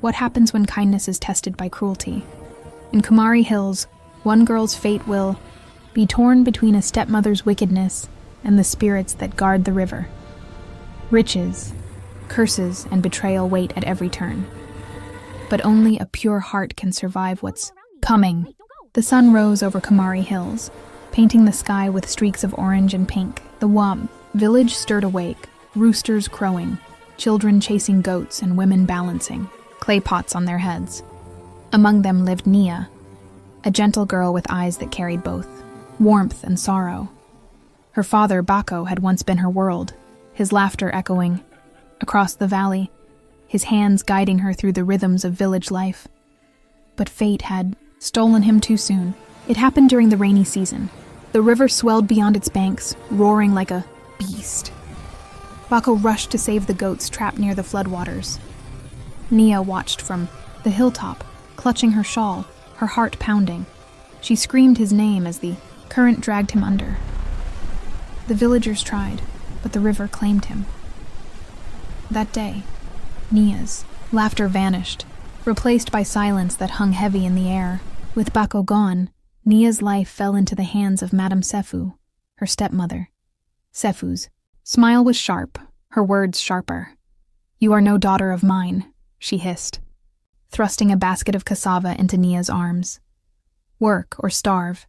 What happens when kindness is tested by cruelty? In Kumari Hills, one girl's fate will be torn between a stepmother's wickedness and the spirits that guard the river. Riches, curses, and betrayal wait at every turn. But only a pure heart can survive what's coming. The sun rose over Kumari Hills, painting the sky with streaks of orange and pink. The Wam village stirred awake, roosters crowing, children chasing goats and women balancing clay pots on their heads. Among them lived Nia, a gentle girl with eyes that carried both warmth and sorrow. Her father, Bako, had once been her world, his laughter echoing across the valley, his hands guiding her through the rhythms of village life. But fate had stolen him too soon. It happened during the rainy season. The river swelled beyond its banks, roaring like a beast. Bako rushed to save the goats trapped near the floodwaters. Nia watched from the hilltop, clutching her shawl, her heart pounding. She screamed his name as the current dragged him under. The villagers tried, but the river claimed him. That day, Nia's laughter vanished, replaced by silence that hung heavy in the air. With Bako gone, Nia's life fell into the hands of Madame Sefu, her stepmother. Sefu's smile was sharp, her words sharper. "You are no daughter of mine," she hissed, thrusting a basket of cassava into Nia's arms. "Work or starve."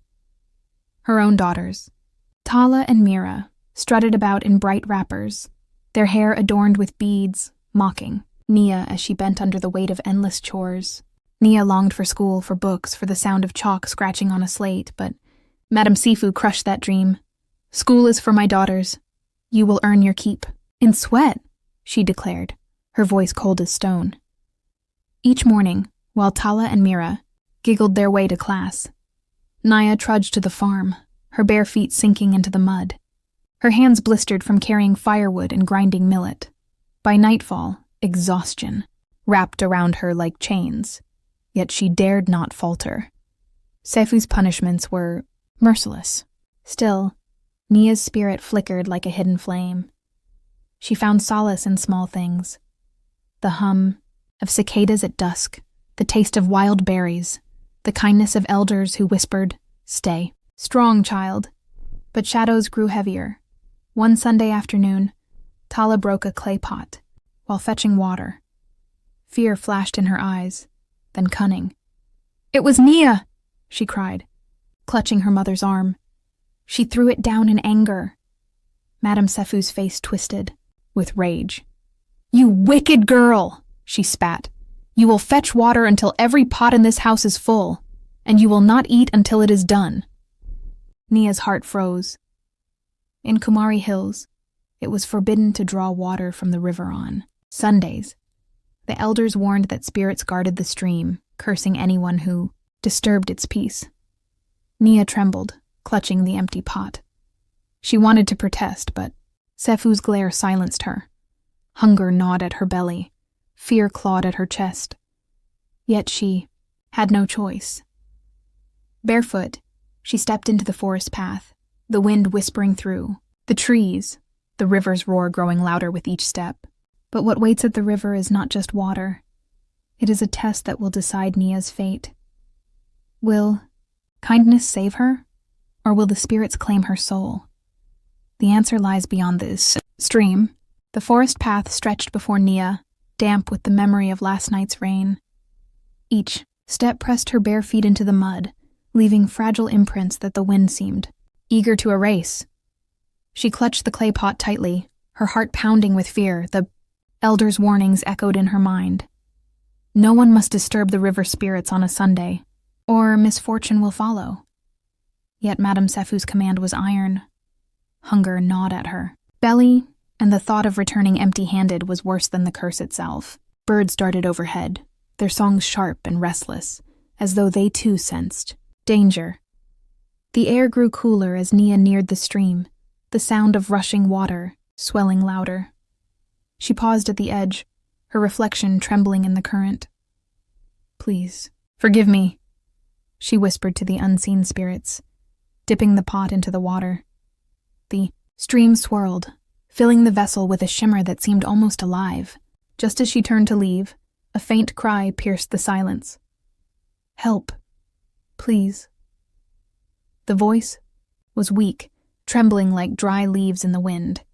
Her own daughters, Tala and Mira, strutted about in bright wrappers, their hair adorned with beads, mocking Nia as she bent under the weight of endless chores. Nia longed for school, for books, for the sound of chalk scratching on a slate, but Madame Sifu crushed that dream. "School is for my daughters. You will earn your keep." "In sweat," she declared, her voice cold as stone. Each morning, while Tala and Mira giggled their way to class, Naya trudged to the farm, her bare feet sinking into the mud. Her hands blistered from carrying firewood and grinding millet. By nightfall, exhaustion wrapped around her like chains, yet she dared not falter. Sefu's punishments were merciless. Still, Nia's spirit flickered like a hidden flame. She found solace in small things. The hum of cicadas at dusk, the taste of wild berries, the kindness of elders who whispered, "Stay. Strong, child." But shadows grew heavier. One Sunday afternoon, Tala broke a clay pot while fetching water. Fear flashed in her eyes, then cunning. "It was Nia!" she cried, clutching her mother's arm. She threw it down in anger. Madame Sefu's face twisted with rage. "You wicked girl!" she spat. "You will fetch water until every pot in this house is full, and you will not eat until it is done." Nia's heart froze. In Kumari Hills, it was forbidden to draw water from the river on Sundays. The elders warned that spirits guarded the stream, cursing anyone who disturbed its peace. Nia trembled, clutching the empty pot. She wanted to protest, but Sefu's glare silenced her. Hunger gnawed at her belly. Fear clawed at her chest. Yet she had no choice. Barefoot, she stepped into the forest path, the wind whispering through the trees, the river's roar growing louder with each step. But what waits at the river is not just water. It is a test that will decide Nia's fate. Will kindness save her, or will the spirits claim her soul? The answer lies beyond this stream. The forest path stretched before Nia, damp with the memory of last night's rain. Each step pressed her bare feet into the mud, leaving fragile imprints that the wind seemed eager to erase. She clutched the clay pot tightly, her heart pounding with fear. The elders' warnings echoed in her mind. No one must disturb the river spirits on a Sunday, or misfortune will follow. Yet Madame Sefu's command was iron. Hunger gnawed at her belly, and the thought of returning empty-handed was worse than the curse itself. Birds darted overhead, their songs sharp and restless, as though they too sensed danger. The air grew cooler as Nia neared the stream, the sound of rushing water swelling louder. She paused at the edge, her reflection trembling in the current. "Please, forgive me," she whispered to the unseen spirits, dipping the pot into the water. The stream swirled, filling the vessel with a shimmer that seemed almost alive. Just as she turned to leave, A faint cry pierced the silence. "Help, please." The voice was weak, trembling like dry leaves in the wind.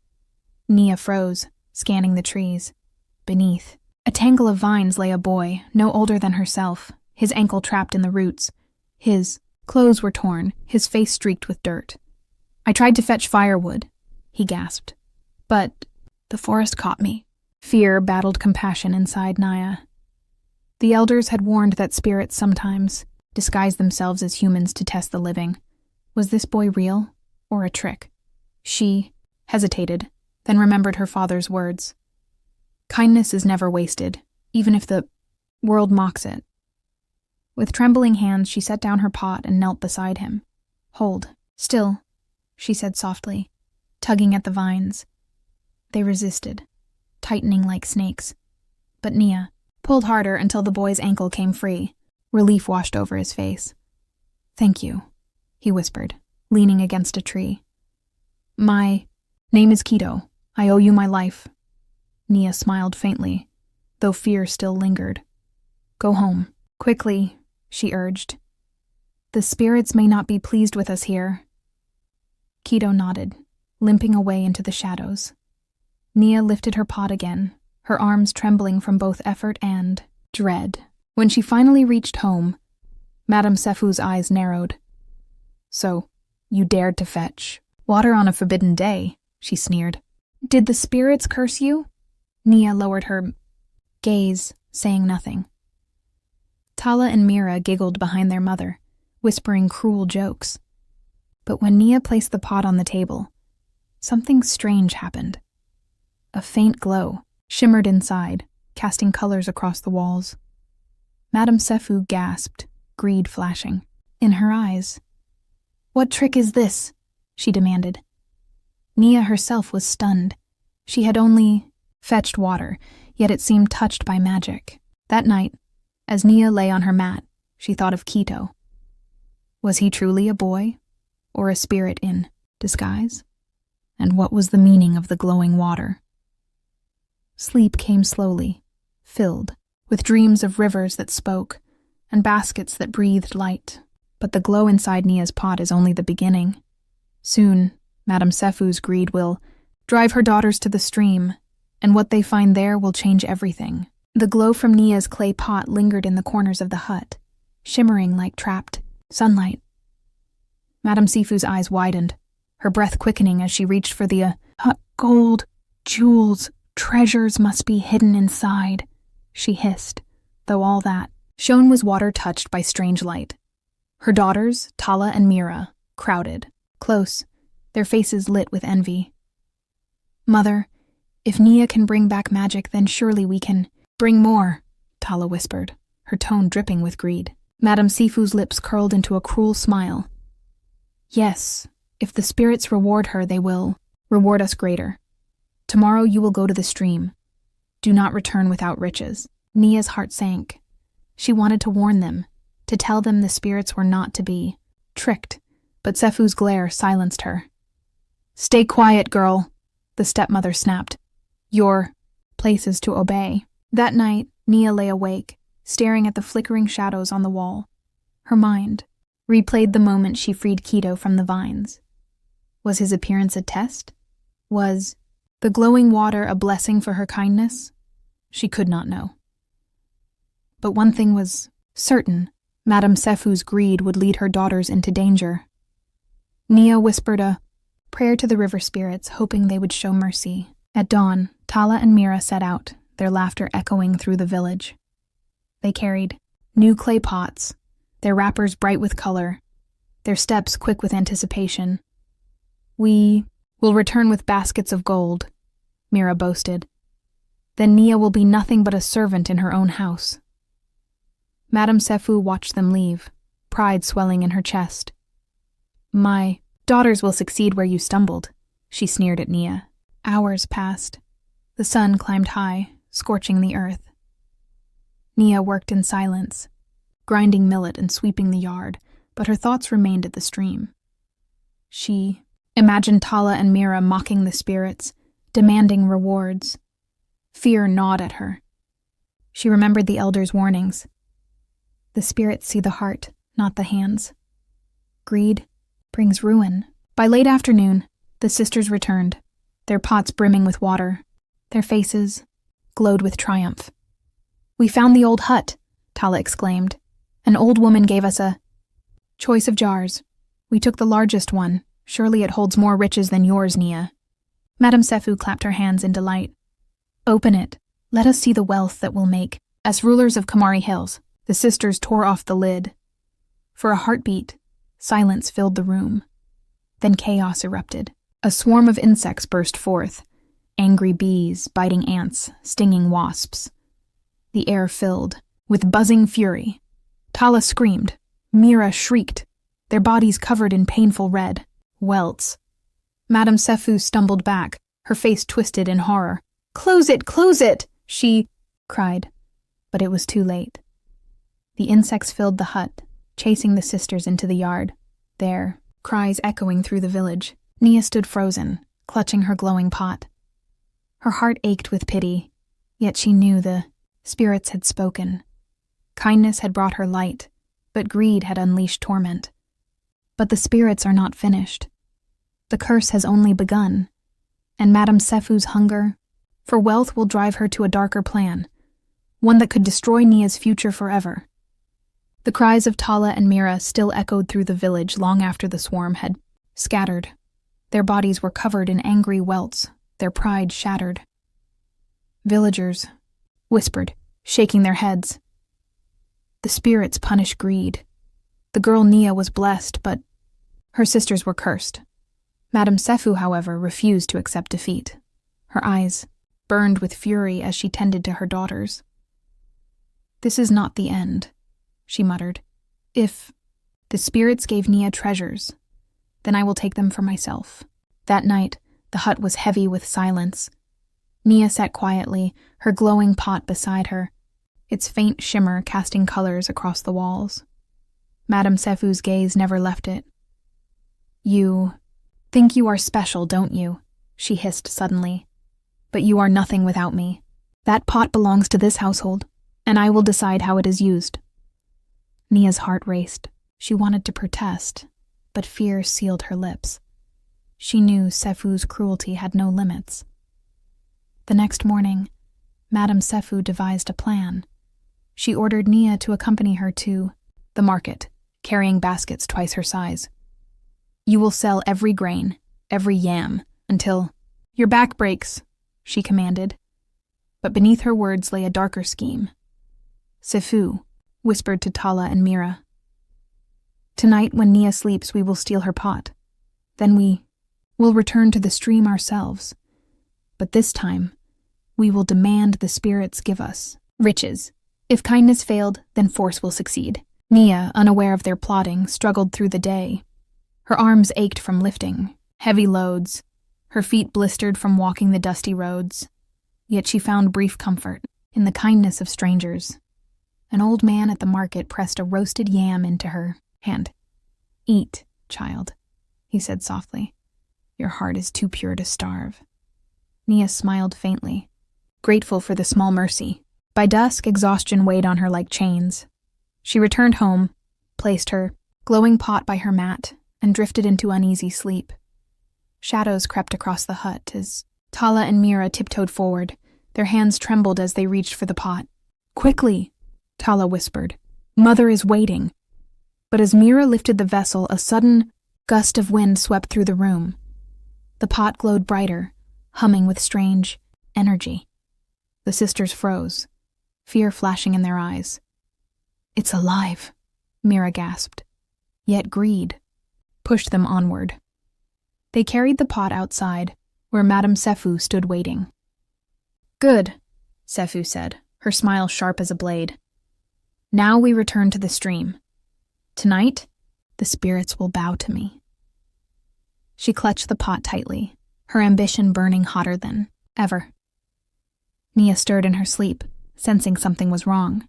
Nia froze, scanning the trees. Beneath a tangle of vines lay a boy, no older than herself, his ankle trapped in the roots. His clothes were torn, his face streaked with dirt. "I tried to fetch firewood," he gasped. "But the forest caught me." Fear battled compassion inside Nia. The elders had warned that spirits sometimes disguise themselves as humans to test the living. Was this boy real, or a trick? She hesitated, then remembered her father's words. Kindness is never wasted, even if the world mocks it. With trembling hands, she set down her pot and knelt beside him. "Hold still," she said softly, tugging at the vines. They resisted, tightening like snakes. But Nia pulled harder until the boy's ankle came free. Relief washed over his face. "Thank you," he whispered, leaning against a tree. "My name is Keto. I owe you my life." Nia smiled faintly, though fear still lingered. "Go home, quickly," she urged. "The spirits may not be pleased with us here." Keto nodded, limping away into the shadows. Nia lifted her pot again, her arms trembling from both effort and dread. When she finally reached home, Madame Sefu's eyes narrowed. "So, you dared to fetch water on a forbidden day," she sneered. "Did the spirits curse you?" Nia lowered her gaze, saying nothing. Tala and Mira giggled behind their mother, whispering cruel jokes. But when Nia placed the pot on the table, something strange happened. A faint glow shimmered inside, casting colors across the walls. Madame Sefu gasped, greed flashing in her eyes. "What trick is this?" she demanded. Nia herself was stunned. She had only fetched water, yet it seemed touched by magic. That night, as Nia lay on her mat, she thought of Keto. Was he truly a boy, or a spirit in disguise? And what was the meaning of the glowing water? Sleep came slowly, filled with dreams of rivers that spoke and baskets that breathed light. But the glow inside Nia's pot is only the beginning. Soon, Madame Sefu's greed will drive her daughters to the stream, and what they find there will change everything. The glow from Nia's clay pot lingered in the corners of the hut, shimmering like trapped sunlight. Madame Sefu's eyes widened, her breath quickening as she reached for the gold, jewels, treasures must be hidden inside, she hissed, though all that shone was water touched by strange light. Her daughters, Tala and Mira, crowded, close, their faces lit with envy. "Mother, if Nia can bring back magic, then surely we can bring more," Tala whispered, her tone dripping with greed. Madame Sefu's lips curled into a cruel smile. "Yes, if the spirits reward her, they will reward us greater. Tomorrow you will go to the stream. Do not return without riches." Nia's heart sank. She wanted to warn them, to tell them the spirits were not to be tricked, but Sefu's glare silenced her. "Stay quiet, girl," the stepmother snapped. "Your place is to obey." That night, Nia lay awake, staring at the flickering shadows on the wall. Her mind replayed the moment she freed Keto from the vines. Was his appearance a test? Was the glowing water a blessing for her kindness? She could not know. But one thing was certain: Madame Sefu's greed would lead her daughters into danger. Nia whispered a prayer to the river spirits, hoping they would show mercy. At dawn, Tala and Mira set out, their laughter echoing through the village. They carried new clay pots, their wrappers bright with color, their steps quick with anticipation. "We will return with baskets of gold," Mira boasted. "Then Nia will be nothing but a servant in her own house." Madame Sefu watched them leave, pride swelling in her chest. "My daughters will succeed where you stumbled," she sneered at Nia. Hours passed. The sun climbed high, scorching the earth. Nia worked in silence, grinding millet and sweeping the yard, but her thoughts remained at the stream. She imagined Tala and Mira mocking the spirits, demanding rewards. Fear gnawed at her. She remembered the elders' warnings. The spirits see the heart, not the hands. Greed brings ruin. By late afternoon, the sisters returned, their pots brimming with water. Their faces glowed with triumph. "We found the old hut," Tala exclaimed. "An old woman gave us a choice of jars. We took the largest one. Surely it holds more riches than yours, Nia." Madame Sefu clapped her hands in delight. "Open it. Let us see the wealth that we'll make." As rulers of Kamari Hills, the sisters tore off the lid. For a heartbeat, silence filled the room. Then chaos erupted. A swarm of insects burst forth. Angry bees, biting ants, stinging wasps. The air filled with buzzing fury. Tala screamed. Mira shrieked, their bodies covered in painful red welts. Madame Sefu stumbled back, her face twisted in horror. Close it, she cried. But it was too late. The insects filled the hut, chasing the sisters into the yard, their cries echoing through the village. Nia stood frozen, clutching her glowing pot. Her heart ached with pity, yet she knew the spirits had spoken. Kindness had brought her light, but greed had unleashed torment. But the spirits are not finished. The curse has only begun, and Madame Sefu's hunger for wealth will drive her to a darker plan, one that could destroy Nia's future forever. The cries of Tala and Mira still echoed through the village long after the swarm had scattered. Their bodies were covered in angry welts, their pride shattered. Villagers whispered, shaking their heads. The spirits punish greed. The girl Nia was blessed, but her sisters were cursed. Madame Sefu, however, refused to accept defeat. Her eyes burned with fury as she tended to her daughters. "This is not the end," she muttered. "If the spirits gave Nia treasures, then I will take them for myself." That night, the hut was heavy with silence. Nia sat quietly, her glowing pot beside her, its faint shimmer casting colors across the walls. Madame Sefu's gaze never left it. "You think you are special, don't you?" she hissed suddenly. "But you are nothing without me. That pot belongs to this household, and I will decide how it is used." Nia's heart raced. She wanted to protest, but fear sealed her lips. She knew Sefu's cruelty had no limits. The next morning, Madame Sefu devised a plan. She ordered Nia to accompany her to the market, carrying baskets twice her size. "You will sell every grain, every yam, until your back breaks," she commanded. But beneath her words lay a darker scheme. "Sefu," whispered to Tala and Mira. "Tonight when Nia sleeps, we will steal her pot. Then we will return to the stream ourselves. But this time, we will demand the spirits give us riches. If kindness failed, then force will succeed." Nia, unaware of their plotting, struggled through the day. Her arms ached from lifting heavy loads, her feet blistered from walking the dusty roads. Yet she found brief comfort in the kindness of strangers. An old man at the market pressed a roasted yam into her hand. "Eat, child," he said softly. "Your heart is too pure to starve." Nia smiled faintly, grateful for the small mercy. By dusk, exhaustion weighed on her like chains. She returned home, placed her glowing pot by her mat, and drifted into uneasy sleep. Shadows crept across the hut as Tala and Mira tiptoed forward. Their hands trembled as they reached for the pot. "Quickly," Tala whispered. "Mother is waiting." But as Mira lifted the vessel, a sudden gust of wind swept through the room. The pot glowed brighter, humming with strange energy. The sisters froze, fear flashing in their eyes. "It's alive," Mira gasped. Yet greed pushed them onward. They carried the pot outside, where Madame Sefu stood waiting. "Good," Sefu said, her smile sharp as a blade. "Now we return to the stream. Tonight, the spirits will bow to me." She clutched the pot tightly, her ambition burning hotter than ever. Nia stirred in her sleep, sensing something was wrong.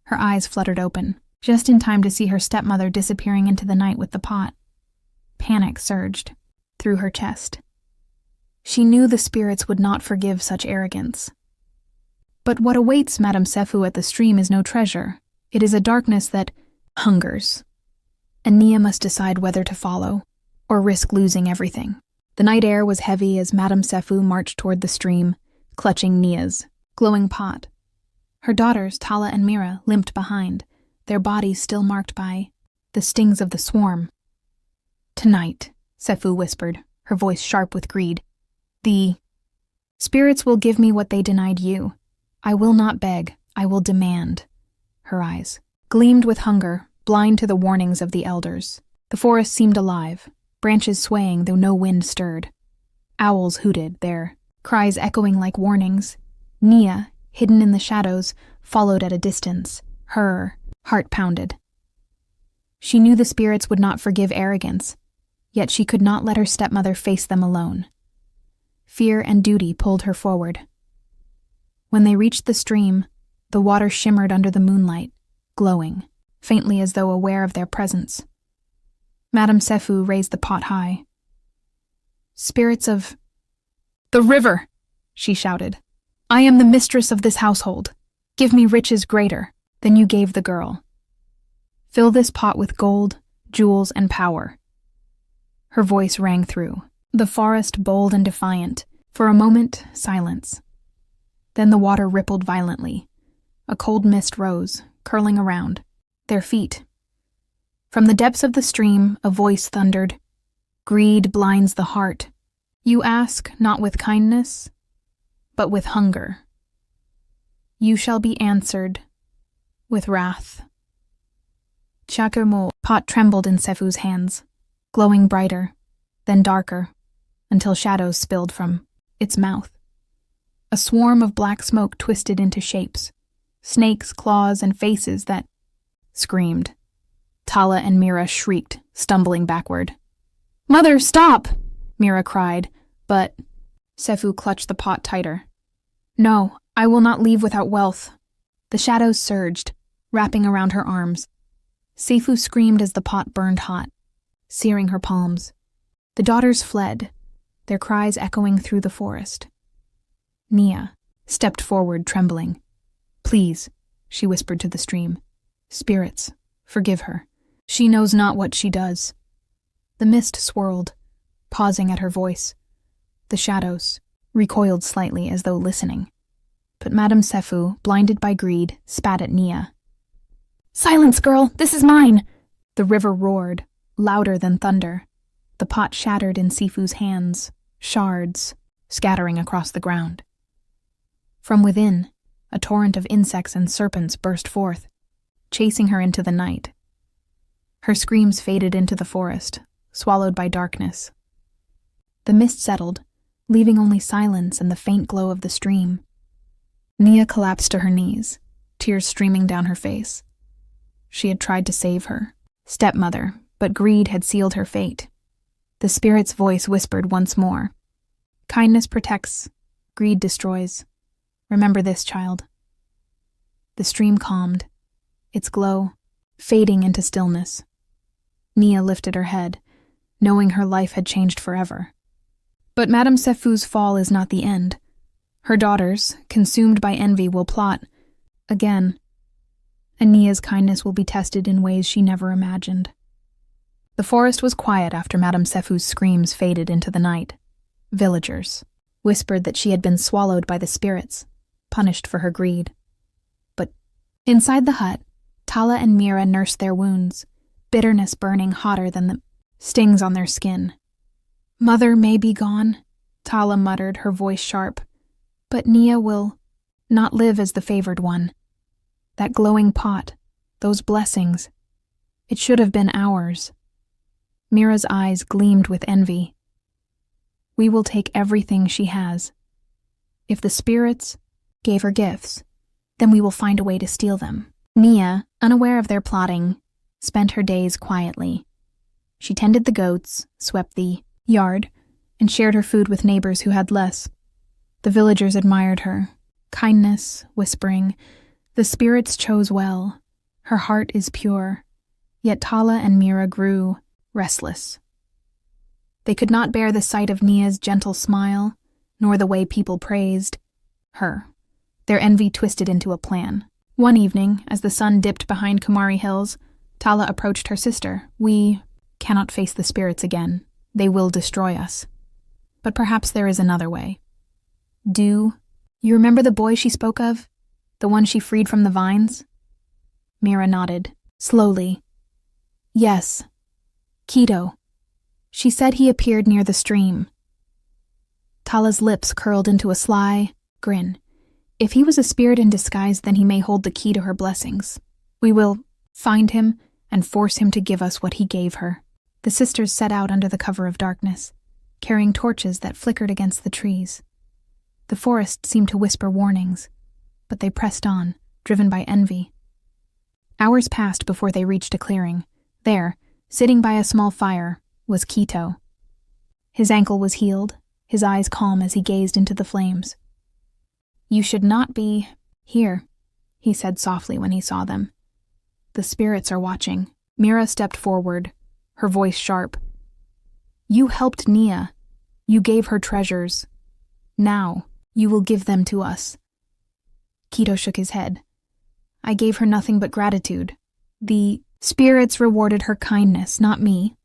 Her eyes fluttered open, just in time to see her stepmother disappearing into the night with the pot. Panic surged through her chest. She knew the spirits would not forgive such arrogance. But what awaits Madame Sefu at the stream is no treasure. It is a darkness that hungers. And Nia must decide whether to follow, or risk losing everything. The night air was heavy as Madame Sefu marched toward the stream, clutching Nia's glowing pot. Her daughters, Tala and Mira, limped behind, their bodies still marked by the stings of the swarm. "Tonight," Sefu whispered, her voice sharp with greed. "The spirits will give me what they denied you. I will not beg, I will demand." Her eyes gleamed with hunger, blind to the warnings of the elders. The forest seemed alive, branches swaying though no wind stirred. Owls hooted, their cries echoing like warnings. Nia, hidden in the shadows, followed at a distance. Her heart pounded. She knew the spirits would not forgive arrogance, yet she could not let her stepmother face them alone. Fear and duty pulled her forward. When they reached the stream, the water shimmered under the moonlight, glowing, faintly as though aware of their presence. Madame Sefu raised the pot high. "Spirits of the river," she shouted. "I am the mistress of this household. Give me riches greater than you gave the girl. Fill this pot with gold, jewels, and power." Her voice rang through, the forest bold and defiant. For a moment, silence. Then the water rippled violently. A cold mist rose, curling around their feet. From the depths of the stream, a voice thundered, "Greed blinds the heart. You ask not with kindness, but with hunger. You shall be answered with wrath." Chakermo pot trembled in Sefu's hands, glowing brighter, then darker, until shadows spilled from its mouth. A swarm of black smoke twisted into shapes, snakes, claws, and faces that screamed. Tala and Mira shrieked, stumbling backward. "Mother, stop!" Mira cried, but Sefu clutched the pot tighter. "No, I will not leave without wealth." The shadows surged, wrapping around her arms. Sefu screamed as the pot burned hot, searing her palms. The daughters fled, their cries echoing through the forest. Nia stepped forward, trembling. "Please," she whispered to the stream. "Spirits, forgive her. She knows not what she does." The mist swirled, pausing at her voice. The shadows recoiled slightly as though listening. But Madame Sefu, blinded by greed, spat at Nia. "Silence, girl! This is mine!" The river roared, louder than thunder. The pot shattered in Sifu's hands, shards scattering across the ground. From within, a torrent of insects and serpents burst forth, chasing her into the night. Her screams faded into the forest, swallowed by darkness. The mist settled, leaving only silence and the faint glow of the stream. Nia collapsed to her knees, tears streaming down her face. She had tried to save her stepmother, but greed had sealed her fate. The spirit's voice whispered once more. "Kindness protects, greed destroys. Remember this, child." The stream calmed, its glow fading into stillness. Nia lifted her head, knowing her life had changed forever. But Madame Sefu's fall is not the end. Her daughters, consumed by envy, will plot again, and Nia's kindness will be tested in ways she never imagined. The forest was quiet after Madame Sefu's screams faded into the night. Villagers whispered that she had been swallowed by the spirits, punished for her greed. But inside the hut, Tala and Mira nursed their wounds, bitterness burning hotter than the stings on their skin. "Mother may be gone," Tala muttered, her voice sharp, "but Nia will not live as the favored one. That glowing pot, those blessings, it should have been ours." Mira's eyes gleamed with envy. "We will take everything she has. If the spirits gave her gifts, then we will find a way to steal them." Nia, unaware of their plotting, spent her days quietly. She tended the goats, swept the yard, and shared her food with neighbors who had less. The villagers admired her. Kindness, whispering, "The spirits chose well. Her heart is pure." Yet Tala and Mira grew restless. They could not bear the sight of Nia's gentle smile, nor the way people praised her. Their envy twisted into a plan. One evening, as the sun dipped behind Kumari Hills, Tala approached her sister. "We cannot face the spirits again. They will destroy us. But perhaps there is another way. You remember the boy she spoke of? The one she freed from the vines?" Mira nodded, slowly. "Yes. Keto. She said he appeared near the stream." Tala's lips curled into a sly grin. "If he was a spirit in disguise, then he may hold the key to her blessings. We will find him and force him to give us what he gave her." The sisters set out under the cover of darkness, carrying torches that flickered against the trees. The forest seemed to whisper warnings, but they pressed on, driven by envy. Hours passed before they reached a clearing. There, sitting by a small fire, was Keto. His ankle was healed, his eyes calm as he gazed into the flames. "You should not be here," he said softly when he saw them. "The spirits are watching." Mira stepped forward, her voice sharp. "You helped Nia. You gave her treasures. Now, you will give them to us." Keto shook his head. "I gave her nothing but gratitude. The spirits rewarded her kindness, not me."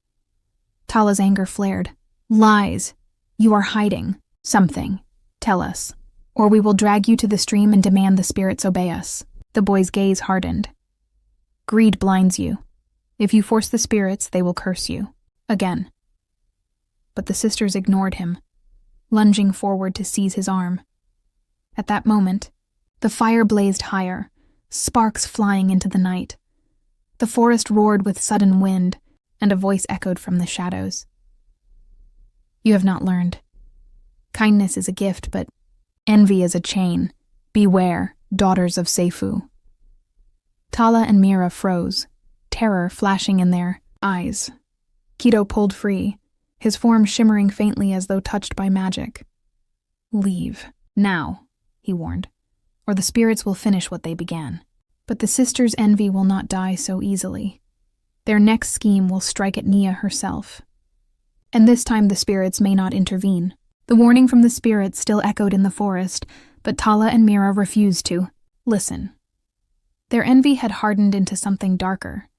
Tala's anger flared. "Lies! You are hiding something. Tell us, or we will drag you to the stream and demand the spirits obey us." The boy's gaze hardened. "Greed blinds you. If you force the spirits, they will curse you. Again." But the sisters ignored him, lunging forward to seize his arm. At that moment, the fire blazed higher, sparks flying into the night. The forest roared with sudden wind, and a voice echoed from the shadows. "You have not learned. Kindness is a gift, but envy is a chain. Beware, daughters of Seifu." Tala and Mira froze, terror flashing in their eyes. Keto pulled free, his form shimmering faintly as though touched by magic. "Leave, now," he warned, "or the spirits will finish what they began." But the sisters' envy will not die so easily. Their next scheme will strike at Nia herself. And this time the spirits may not intervene. The warning from the spirits still echoed in the forest, but Tala and Mira refused to listen. Their envy had hardened into something darker,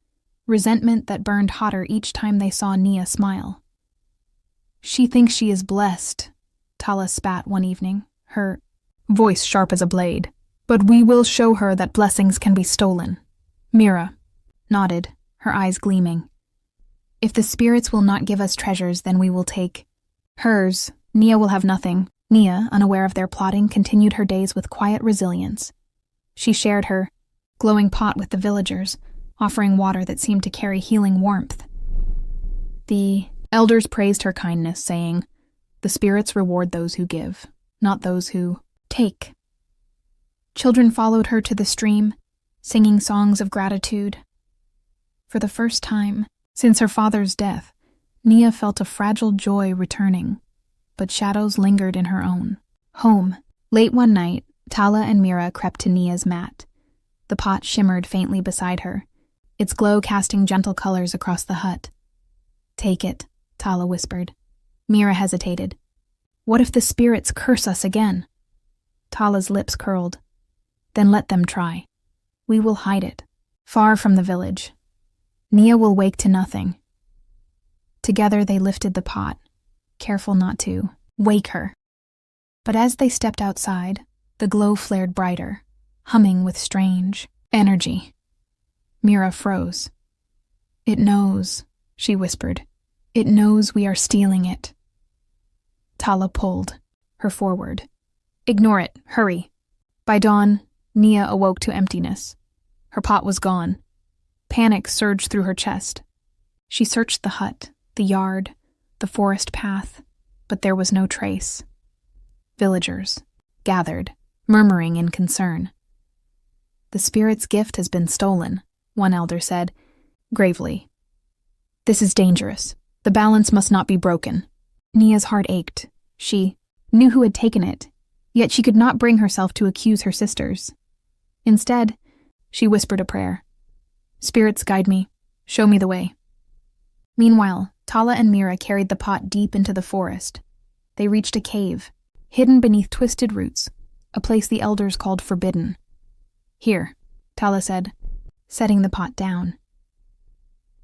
resentment that burned hotter each time they saw Nia smile. "She thinks she is blessed," Tala spat one evening, her voice sharp as a blade. "But we will show her that blessings can be stolen." Mira nodded, her eyes gleaming. "If the spirits will not give us treasures, then we will take hers. Nia will have nothing." Nia, unaware of their plotting, continued her days with quiet resilience. She shared her glowing pot with the villagers, offering water that seemed to carry healing warmth. The elders praised her kindness, saying, "The spirits reward those who give, not those who take." Children followed her to the stream, singing songs of gratitude. For the first time since her father's death, Nia felt a fragile joy returning, but shadows lingered in her own home. Late one night, Tala and Mira crept to Nia's mat. The pot shimmered faintly beside her, its glow casting gentle colors across the hut. "Take it," Tala whispered. Mira hesitated. "What if the spirits curse us again?" Tala's lips curled. "Then let them try. We will hide it, far from the village. Nia will wake to nothing." Together they lifted the pot, careful not to wake her. But as they stepped outside, the glow flared brighter, humming with strange energy. Mira froze. "It knows," she whispered. "It knows we are stealing it." Tala pulled her forward. "Ignore it, hurry." By dawn, Nia awoke to emptiness. Her pot was gone. Panic surged through her chest. She searched the hut, the yard, the forest path, but there was no trace. Villagers gathered, murmuring in concern. "The spirit's gift has been stolen," one elder said, gravely. "This is dangerous. The balance must not be broken." Nia's heart ached. She knew who had taken it, yet she could not bring herself to accuse her sisters. Instead, she whispered a prayer. "Spirits, guide me. Show me the way." Meanwhile, Tala and Mira carried the pot deep into the forest. They reached a cave, hidden beneath twisted roots, a place the elders called forbidden. "Here," Tala said, setting the pot down.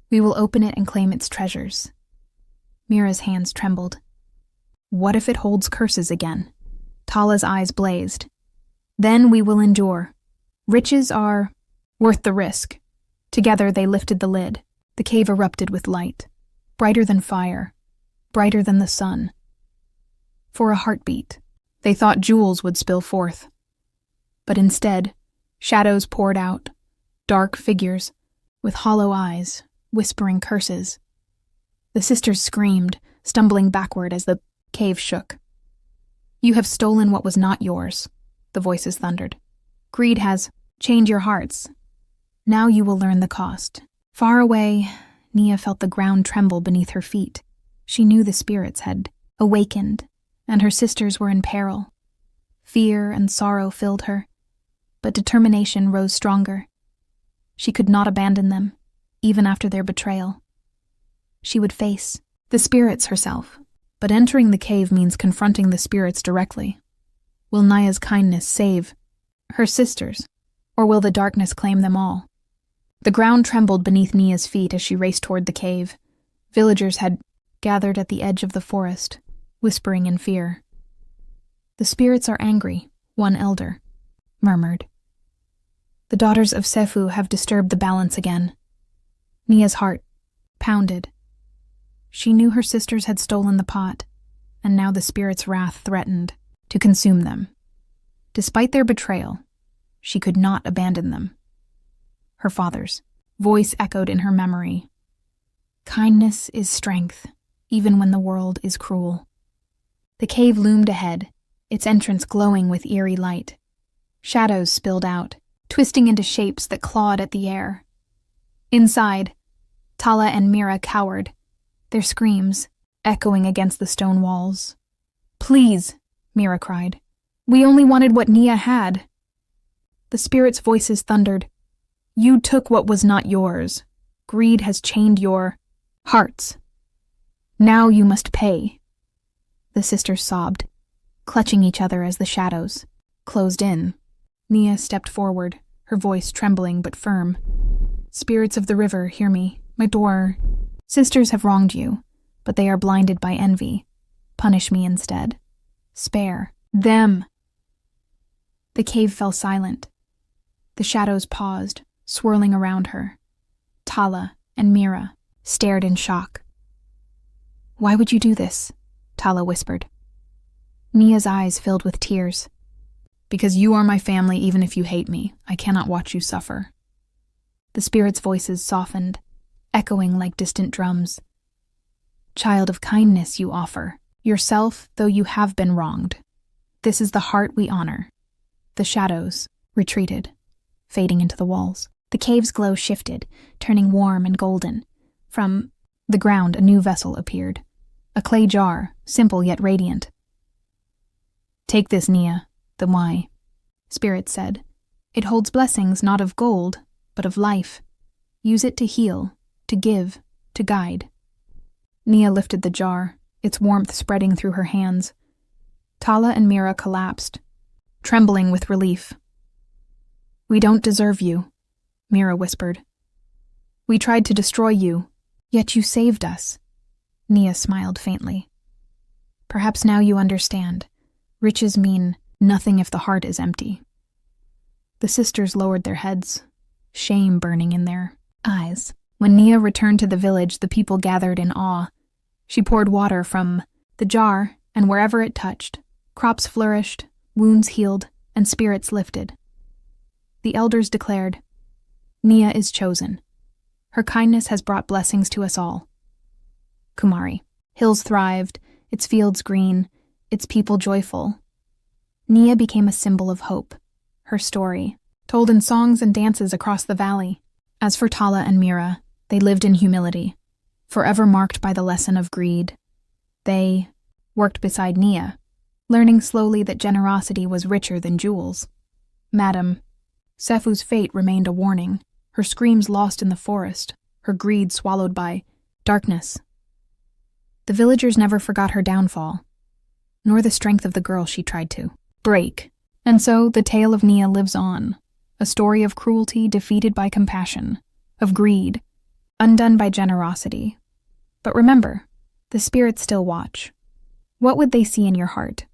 "We will open it and claim its treasures." Mira's hands trembled. "What if it holds curses again?" Tala's eyes blazed. "Then we will endure. Riches are worth the risk." Together they lifted the lid. The cave erupted with light, brighter than fire, brighter than the sun. For a heartbeat, they thought jewels would spill forth. But instead, shadows poured out, dark figures, with hollow eyes, whispering curses. The sisters screamed, stumbling backward as the cave shook. "You have stolen what was not yours," the voices thundered. "Greed has chained your hearts. Now you will learn the cost." Far away, Nia felt the ground tremble beneath her feet. She knew the spirits had awakened, and her sisters were in peril. Fear and sorrow filled her, but determination rose stronger. She could not abandon them, even after their betrayal. She would face the spirits herself, but entering the cave means confronting the spirits directly. Will Naya's kindness save her sisters, or will the darkness claim them all? The ground trembled beneath Nia's feet as she raced toward the cave. Villagers had gathered at the edge of the forest, whispering in fear. "The spirits are angry," one elder murmured. "The daughters of Sefu have disturbed the balance again." Nia's heart pounded. She knew her sisters had stolen the pot, and now the spirit's wrath threatened to consume them. Despite their betrayal, she could not abandon them. Her father's voice echoed in her memory. "Kindness is strength, even when the world is cruel." The cave loomed ahead, its entrance glowing with eerie light. Shadows spilled out, twisting into shapes that clawed at the air. Inside, Tala and Mira cowered, their screams echoing against the stone walls. "Please," Mira cried. "We only wanted what Nia had." The spirits' voices thundered. "You took what was not yours. Greed has chained your hearts. Now you must pay." The sisters sobbed, clutching each other as the shadows closed in. Nia stepped forward, her voice trembling but firm. "Spirits of the river, hear me. My door. Sisters have wronged you, but they are blinded by envy. Punish me instead. Spare them." The cave fell silent. The shadows paused, swirling around her. Tala and Mira stared in shock. "Why would you do this?" Tala whispered. Nia's eyes filled with tears. "Because you are my family even if you hate me. I cannot watch you suffer." The spirits' voices softened, echoing like distant drums. "Child of kindness you offer, yourself though you have been wronged. This is the heart we honor." The shadows retreated, fading into the walls. The cave's glow shifted, turning warm and golden. From the ground a new vessel appeared, a clay jar, simple yet radiant. "Take this, Nia, the why," Spirit said. "It holds blessings not of gold, but of life. Use it to heal, to give, to guide." Nia lifted the jar, its warmth spreading through her hands. Tala and Mira collapsed, trembling with relief. "We don't deserve you," Mira whispered. "We tried to destroy you, yet you saved us." Nia smiled faintly. "Perhaps now you understand. Riches mean nothing if the heart is empty." The sisters lowered their heads, shame burning in their eyes. When Nia returned to the village, the people gathered in awe. She poured water from the jar, and wherever it touched, crops flourished, wounds healed, and spirits lifted. The elders declared, "Nia is chosen. Her kindness has brought blessings to us all." Kumari. Hills thrived, its fields green, its people joyful. Nia became a symbol of hope, her story, told in songs and dances across the valley. As for Tala and Mira, they lived in humility, forever marked by the lesson of greed. They worked beside Nia, learning slowly that generosity was richer than jewels. Madam Sefu's fate remained a warning, her screams lost in the forest, her greed swallowed by darkness. The villagers never forgot her downfall, nor the strength of the girl she tried to break. And so the tale of Nia lives on, a story of cruelty defeated by compassion, of greed, undone by generosity. But remember, the spirits still watch. What would they see in your heart?